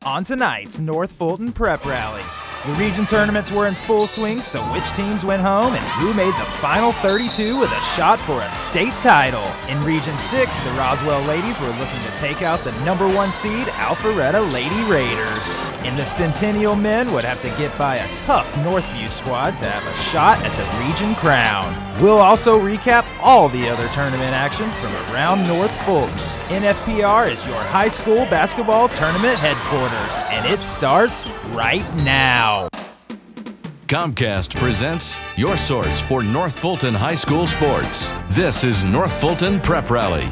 On tonight's North Fulton Prep Rally, the region tournaments were in full swing, so which teams went home and who made the final 32 with a shot for a state title? In Region 6, the Roswell ladies were looking to take out the #1 seed Alpharetta Lady Raiders. And the Centennial men would have to get by a tough Northview squad to have a shot at the region crown. We'll also recap all the other tournament action from around North Fulton. NFPR is your high school basketball tournament headquarters, and it starts right now. Comcast presents your source for North Fulton High School sports. This is North Fulton Prep Rally.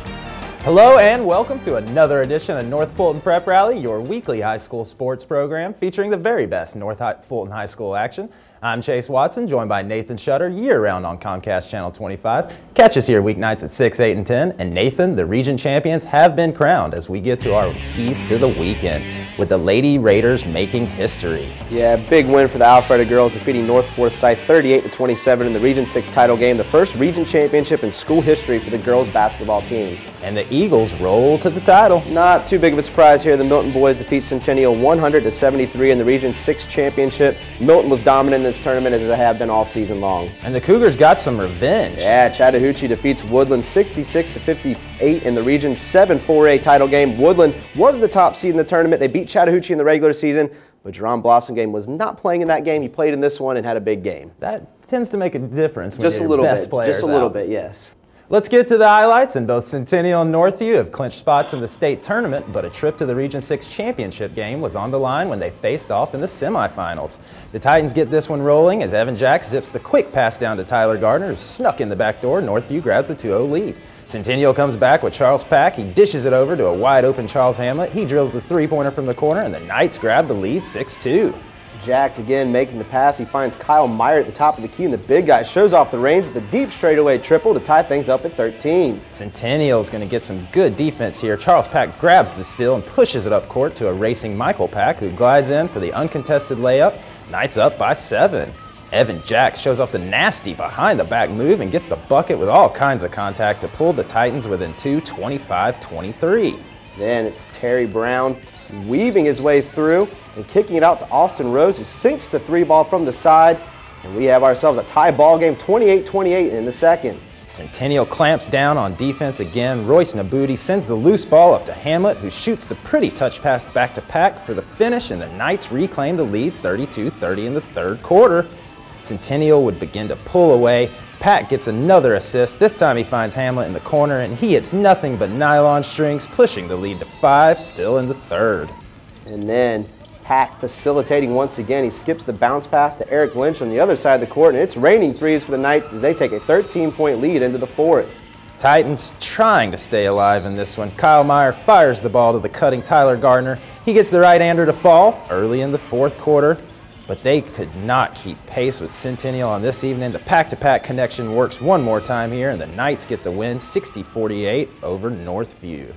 Hello and welcome to another edition of North Fulton Prep Rally, your weekly high school sports program featuring the very best North Fulton High School action. I'm Chase Watson, joined by Nathan Shutter year-round on Comcast Channel 25. Catch us here weeknights at 6, 8, and 10. And Nathan, the region champions have been crowned as we get to our keys to the weekend, with the Lady Raiders making history. Yeah, big win for the Alpharetta girls, defeating North Forsyth 38-27 in the Region 6 title game, the first region championship in school history for the girls basketball team. And the Eagles roll to the title. Not too big of a surprise here. The Milton boys defeat Centennial 100-73 in the Region 6 championship. Milton was dominant in this tournament as they have been all season long. And the Cougars got some revenge. Yeah, Chattahoochee defeats Woodland 66-58 in the Region 7 4A title game. Woodland was the top seed in the tournament. They beat Chattahoochee in the regular season, but Jerron Blossomgame was not playing in that game. He played in this one and had a big game. That tends to make a difference when just your a little best bit. players Just a little out. bit, yes. Let's get to the highlights, and both Centennial and Northview have clinched spots in the state tournament, but a trip to the Region 6 championship game was on the line when they faced off in the semifinals. The Titans get this one rolling as Evan Jack zips the quick pass down to Tyler Gardner, who snuck in the back door. Northview grabs a 2-0 lead. Centennial comes back with Charles Pack. He dishes it over to a wide-open Charles Hamlet. He drills the three-pointer from the corner, and the Knights grab the lead 6-2. Jax again making the pass. He finds Kyle Meyer at the top of the key, and the big guy shows off the range with a deep straightaway triple to tie things up at 13. Centennial is going to get some good defense here. Charles Pack grabs the steal and pushes it up court to a racing Michael Pack, who glides in for the uncontested layup. Knights up by 7. Evan Jax shows off the nasty behind the back move and gets the bucket with all kinds of contact to pull the Titans within 2, 25-23. Then it's Terry Brown weaving his way through and kicking it out to Austin Rose, who sinks the three ball from the side. And we have ourselves a tie ball game, 28-28 in the second. Centennial clamps down on defense again. Royce Nabuti sends the loose ball up to Hamlet, who shoots the pretty touch pass back to Pack for the finish, and the Knights reclaim the lead 32-30 in the third quarter. Centennial would begin to pull away. Pack gets another assist. This time he finds Hamlet in the corner, and he hits nothing but nylon strings, pushing the lead to 5, still in the third. And then Pack facilitating once again. He skips the bounce pass to Eric Lynch on the other side of the court, and it's raining threes for the Knights as they take a 13-point lead into the fourth. Titans trying to stay alive in this one. Kyle Meyer fires the ball to the cutting Tyler Gardner. He gets the right-hander to fall early in the fourth quarter, but they could not keep pace with Centennial on this evening. The pack-to-pack connection works one more time here, and the Knights get the win 60-48 over Northview.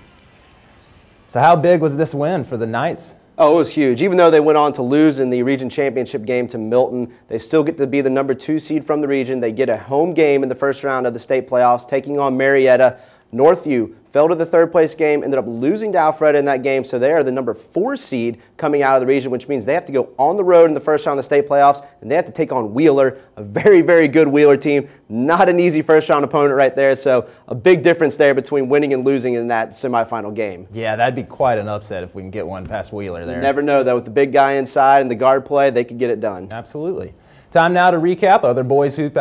So how big was this win for the Knights? Oh, it was huge. Even though they went on to lose in the region championship game to Milton, they still get to be the #2 seed from the region. They get a home game in the first round of the state playoffs, taking on Marietta. Northview fell to the third place game, ended up losing to Alpharetta in that game, so they are the #4 seed coming out of the region, which means they have to go on the road in the first round of the state playoffs, and they have to take on Wheeler, a very, very good Wheeler team. Not an easy first round opponent right there, so a big difference there between winning and losing in that semifinal game. Yeah, that'd be quite an upset if we can get one past Wheeler there. You never know, though. With the big guy inside and the guard play, they could get it done. Absolutely. Time now to recap other boys hoops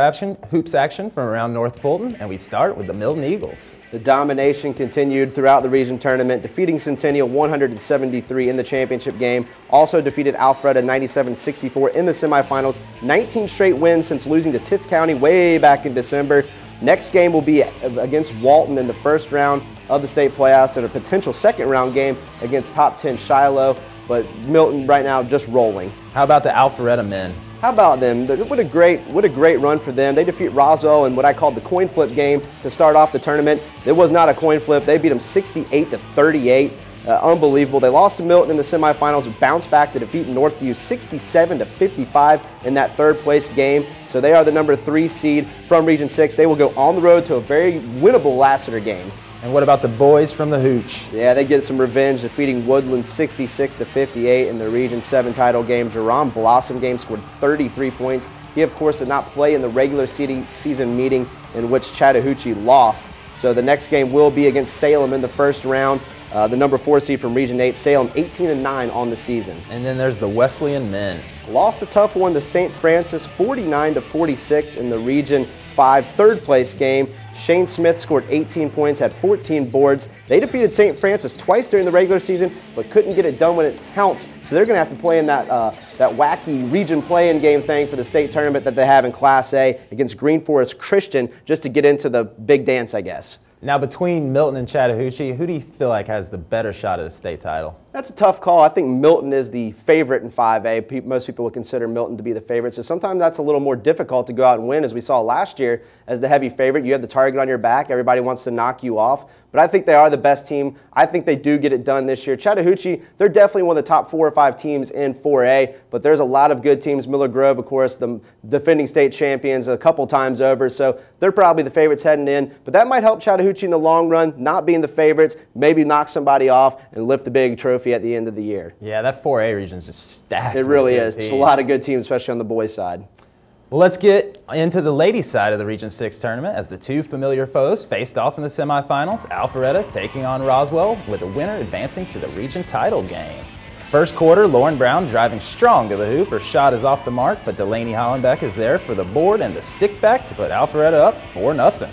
action from around North Fulton, and we start with the Milton Eagles. The domination continued throughout the region tournament, defeating Centennial 100-73 in the championship game. Also defeated Alpharetta 97-64 in the semifinals. 19 straight wins since losing to Tift County way back in December. Next game will be against Walton in the first round of the state playoffs, and a potential second round game against top 10 Shiloh. But Milton right now just rolling. How about the Alpharetta men? How about them? What a great run for them. They defeat Roswell in what I called the coin flip game to start off the tournament. It was not a coin flip. They beat them 68-38. Unbelievable. They lost to Milton in the semifinals, bounced back to defeat Northview 67-55 in that third place game. So they are the #3 seed from Region 6. They will go on the road to a very winnable Lassiter game. And what about the boys from the Hooch? Yeah, they get some revenge, defeating Woodland 66-58 in the Region 7 title game. Jerome Blossom game scored 33 points. He, of course, did not play in the regular season meeting in which Chattahoochee lost. So the next game will be against Salem in the first round. The number 4 seed from Region 8, Salem 18-9 on the season. And then there's the Wesleyan men. Lost a tough one to St. Francis 49-46 in the Region 5 third place game. Shane Smith scored 18 points, had 14 boards. They defeated St. Francis twice during the regular season, but couldn't get it done when it counts. So they're going to have to play in that wacky region play-in game thing for the state tournament that they have in Class A against Green Forest Christian, just to get into the big dance, I guess. Now, between Milton and Chattahoochee, who do you feel like has the better shot at a state title? That's a tough call. I think Milton is the favorite in 5A. Most people would consider Milton to be the favorite. So sometimes that's a little more difficult to go out and win, as we saw last year as the heavy favorite. You have the target on your back. Everybody wants to knock you off. But I think they are the best team. I think they do get it done this year. Chattahoochee, they're definitely one of the top 4 or 5 teams in 4A, but there's a lot of good teams. Miller Grove, of course, the defending state champions a couple times over, so they're probably the favorites heading in. But that might help Chattahoochee in the long run, not being the favorites, maybe knock somebody off and lift a big trophy at the end of the year. Yeah, that 4A region is just stacked. It really is. It's a lot of good teams, especially on the boys' side. Well, let's get into the ladies' side of the Region 6 tournament as the two familiar foes faced off in the semifinals. Alpharetta taking on Roswell, with the winner advancing to the region title game. First quarter, Lauren Brown driving strong to the hoop. Her shot is off the mark, but Delaney Hollenbeck is there for the board and the stick back to put Alpharetta up 4-0.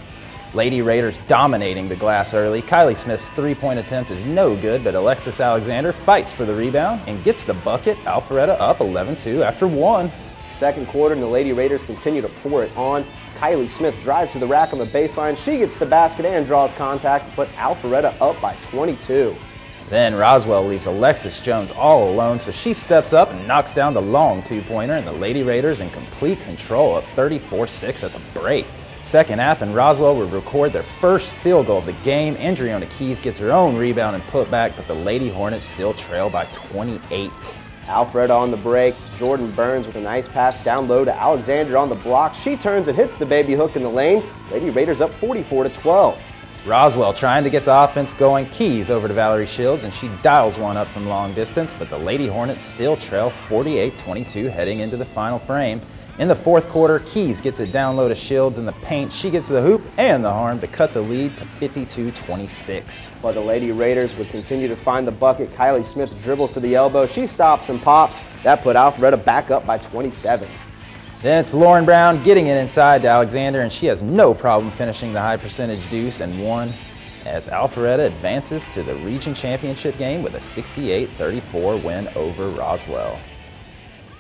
Lady Raiders dominating the glass early. Kylie Smith's three-point attempt is no good, but Alexis Alexander fights for the rebound and gets the bucket. Alpharetta up 11-2 after 1. Second quarter, and the Lady Raiders continue to pour it on. Kylie Smith drives to the rack on the baseline. She gets the basket and draws contact, but Alpharetta up by 22. Then Roswell leaves Alexis Jones all alone, so she steps up and knocks down the long two-pointer, and the Lady Raiders in complete control, up 34-6 at the break. Second half, and Roswell would record their first field goal of the game. Andriona Keys gets her own rebound and putback, but the Lady Hornets still trail by 28. Alpharetta on the break. Jordan Burns with a nice pass down low to Alexander on the block. She turns and hits the baby hook in the lane. Lady Raiders up 44-12. Roswell trying to get the offense going. Keys over to Valerie Shields, and she dials one up from long distance, but the Lady Hornets still trail 48-22 heading into the final frame. In the fourth quarter, Keys gets it down low to Shields in the paint. She gets the hoop and the horn to cut the lead to 52-26. But the Lady Raiders would continue to find the bucket. Kylie Smith dribbles to the elbow. She stops and pops. That put Alpharetta back up by 27. Then it's Lauren Brown getting it inside to Alexander, and she has no problem finishing the high percentage deuce and one as Alpharetta advances to the region championship game with a 68-34 win over Roswell.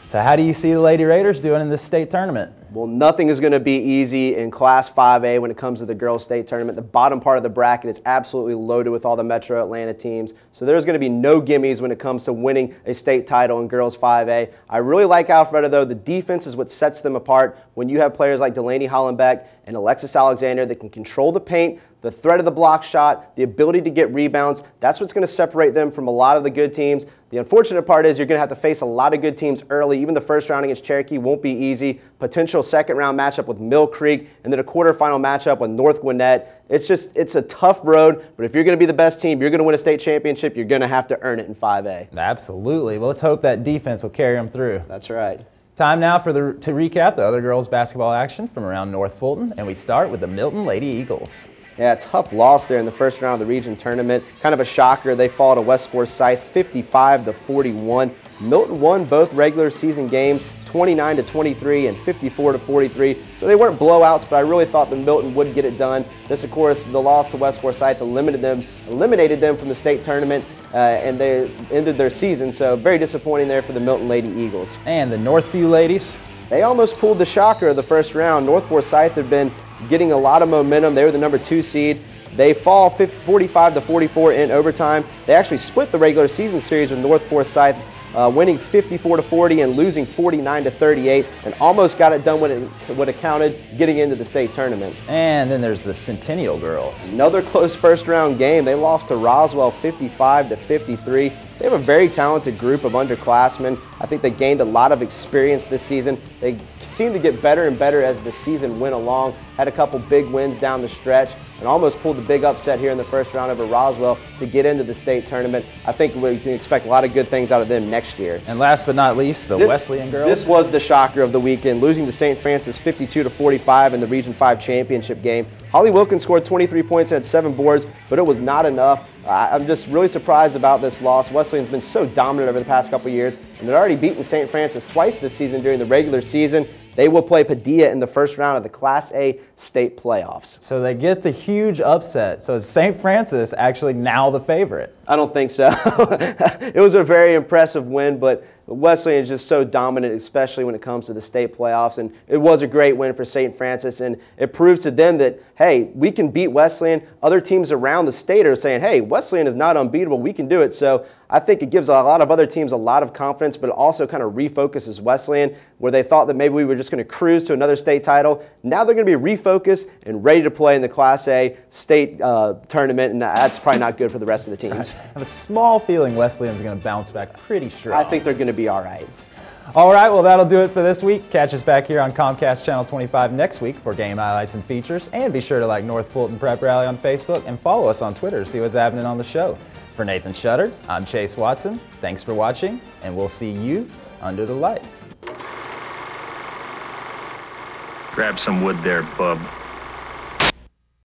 So how do you see the Lady Raiders doing in this state tournament? Well, nothing is going to be easy in Class 5A when it comes to the girls' state tournament. The bottom part of the bracket is absolutely loaded with all the Metro Atlanta teams. So there's going to be no gimmies when it comes to winning a state title in girls 5A. I really like Alpharetta, though. The defense is what sets them apart. When you have players like Delaney Hollenbeck and Alexis Alexander that can control the paint, the threat of the block shot, the ability to get rebounds, that's what's going to separate them from a lot of the good teams. The unfortunate part is you're going to have to face a lot of good teams early. Even the first round against Cherokee won't be easy. Potential second round matchup with Mill Creek, and then a quarterfinal matchup with North Gwinnett. It's a tough road, but if you're going to be the best team, you're going to win a state championship, you're going to have to earn it in 5A. Absolutely. Well, let's hope that defense will carry them through. That's right. Time now to recap the other girls' basketball action from around North Fulton, and we start with the Milton Lady Eagles. Yeah, tough loss there in the first round of the region tournament. Kind of a shocker. They fall to West Forsyth 55-41. Milton won both regular season games 29-23 and 54-43. So they weren't blowouts, but I really thought that Milton would get it done. This, of course, the loss to West Forsyth eliminated them from the state tournament, and they ended their season. So very disappointing there for the Milton Lady Eagles. And the Northview ladies? They almost pulled the shocker of the first round. North Forsyth had been getting a lot of momentum. They were the number 2 seed. They fall 45-44 in overtime. They actually split the regular season series with North Forsyth, winning 54-40 and losing 49-38, and almost got it done when it counted, getting into the state tournament. And then there's the Centennial girls. Another close first round game. They lost to Roswell 55-53. they have a very talented group of underclassmen. I think they gained a lot of experience this season. They seemed to get better and better as the season went along, had a couple big wins down the stretch, and almost pulled the big upset here in the first round over Roswell to get into the state tournament. I think we can expect a lot of good things out of them next year. And last but not least, the Wesleyan girls. This was the shocker of the weekend, losing to St. Francis 52-45 in the Region 5 championship game. Holly Wilkins scored 23 points and had 7 boards, but it was not enough. I'm just really surprised about this loss. Wesleyan's been so dominant over the past couple of years, and they've already beaten St. Francis twice this season during the regular season. They will play Padilla in the first round of the Class A state playoffs. So they get the huge upset. So is St. Francis actually now the favorite? I don't think so. It was a very impressive win, but Wesleyan is just so dominant, especially when it comes to the state playoffs. And it was a great win for St. Francis, and it proves to them that, hey, we can beat Wesleyan. Other teams around the state are saying, hey, Wesleyan is not unbeatable. We can do it. So I think it gives a lot of other teams a lot of confidence, but it also kind of refocuses Wesleyan, where they thought that maybe we were just going to cruise to another state title. Now they're going to be refocused and ready to play in the Class A state tournament, and that's probably not good for the rest of the teams. I have a small feeling Wesleyan's going to bounce back pretty strong. I think they're going to be all right. All right, well, that'll do it for this week. Catch us back here on Comcast Channel 25 next week for game highlights and features. And be sure to like North Fulton Prep Rally on Facebook and follow us on Twitter to see what's happening on the show. For Nathan Shutter, I'm Chase Watson. Thanks for watching, and we'll see you under the lights. Grab some wood there, bub.